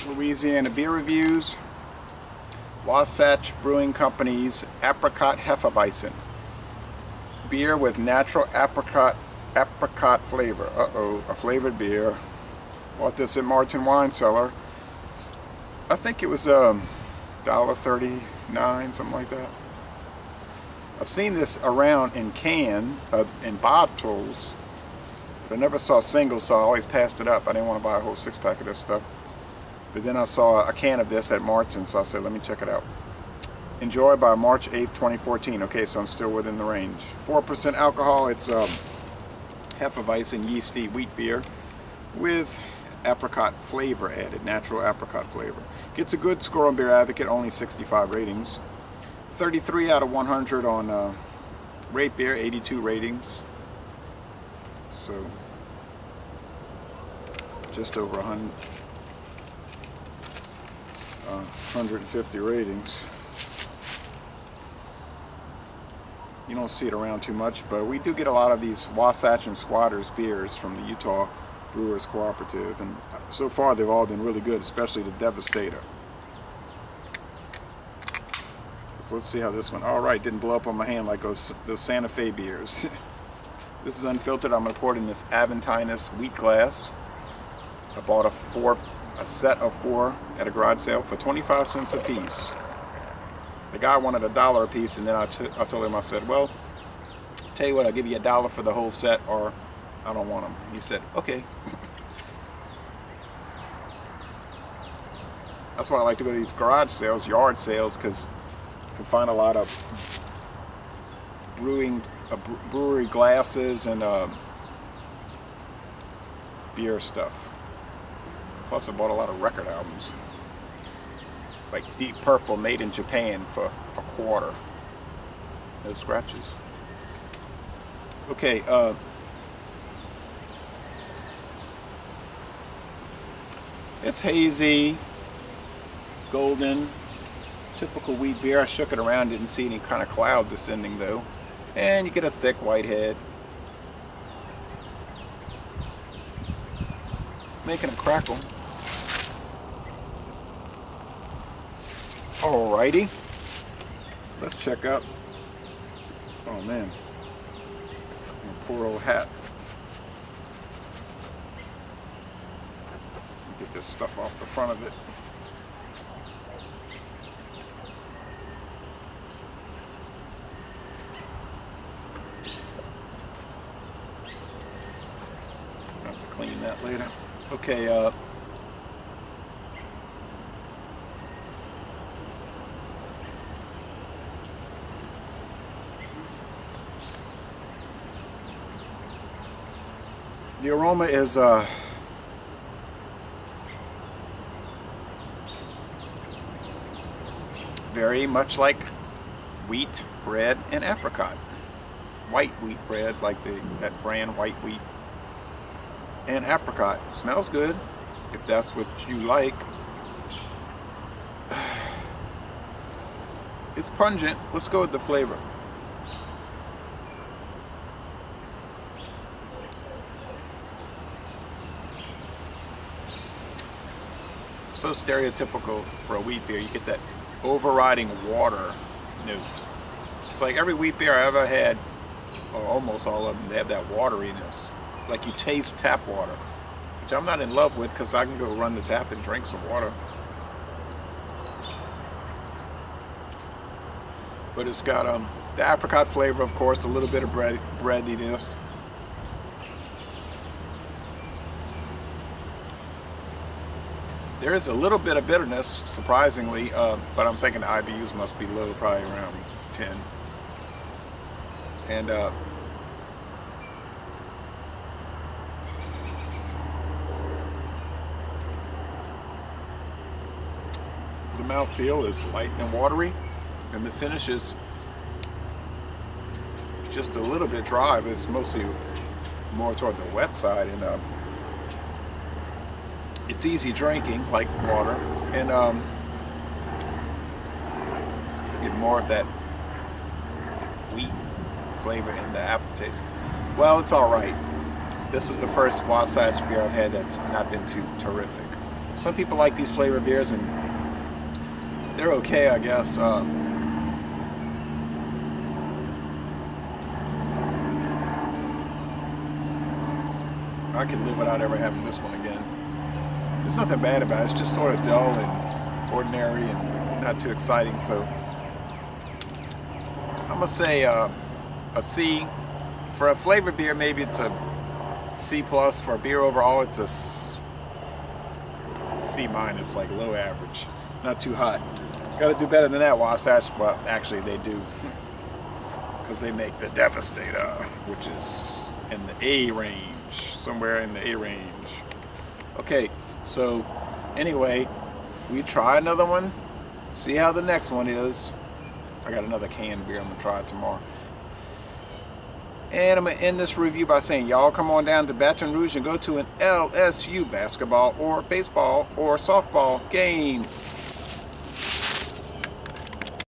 Louisiana beer reviews. Wasatch Brewing Company's Apricot Hefeweizen. Beer with natural apricot flavor. A flavored beer. Bought this at Martin Wine Cellar. I think it was $1.39, something like that. I've seen this around in in bottles, but I never saw singles, so I always passed it up. I didn't want to buy a whole 6-pack of this stuff. But then I saw a can of this at Martin, so I said, let me check it out. Enjoyed by March 8th, 2014. Okay, so I'm still within the range. 4% alcohol. It's Hefeweizen yeasty wheat beer with apricot flavor added, natural apricot flavor. Gets a good score on Beer Advocate, only 65 ratings. 33 out of 100 on Rate Beer, 82 ratings. So just over 150 ratings. You don't see it around too much, but we do get a lot of these Wasatch and Squatters beers from the Utah Brewers Cooperative, and so far they've all been really good, especially the Devastator. So let's see how this one, alright, didn't blow up on my hand like those Santa Fe beers. This is unfiltered. I'm going to pour it in this Aventinus wheat glass. I bought a set of 4 at a garage sale for 25 cents a piece. The guy wanted $1 a piece, and then I told him, I said, well, tell you what, I'll give you $1 for the whole set, or I don't want them. He said, okay. That's why I like to go to these garage sales, yard sales, because you can find a lot of brewery glasses and beer stuff. Plus I bought a lot of record albums, like Deep Purple, made in Japan, for $1. No scratches. Okay, it's hazy, golden, typical wheat beer. I shook it around, didn't see any kind of cloud descending though. And you get a thick white head. Making a crackle. Alrighty. Let's check out. Oh man. My poor old hat. Get this stuff off the front of it. I'll have to clean that later. Okay, the aroma is very much like wheat bread and apricot. White wheat bread, like that brand White Wheat, and apricot. Smells good if that's what you like. It's pungent. Let's go with the flavor. So stereotypical for a wheat beer. You get that overriding water note. It's like every wheat beer I ever had, or almost all of them, they have that wateriness. Like you taste tap water, which I'm not in love with, because I can go run the tap and drink some water. But it's got the apricot flavor, of course, a little bit of breadiness. There is a little bit of bitterness, surprisingly, but I'm thinking the IBUs must be low, probably around 10. And the mouthfeel is light and watery, and the finish is just a little bit dry, but it's mostly more toward the wet side, and it's easy drinking, like water, and get more of that wheat flavor in the aftertaste. Well, it's all right. This is the first Wasatch beer I've had that's not been too terrific. Some people like these flavored beers, and they're okay, I guess. I could live without ever having this one again. There's nothing bad about it. It's just sort of dull and ordinary and not too exciting. So I'm gonna say a C. For a flavored beer, maybe it's a C+. For a beer overall, it's a C-, like low average, not too hot. Got to do better than that, Wasatch. Well, actually, they do, because they make the Devastator, which is in the A range, somewhere in the A range. Okay, so anyway, we try another one, see how the next one is. I got another canned beer I'm gonna try tomorrow. And I'm going to end this review by saying, y'all come on down to Baton Rouge and go to an LSU basketball or baseball or softball game.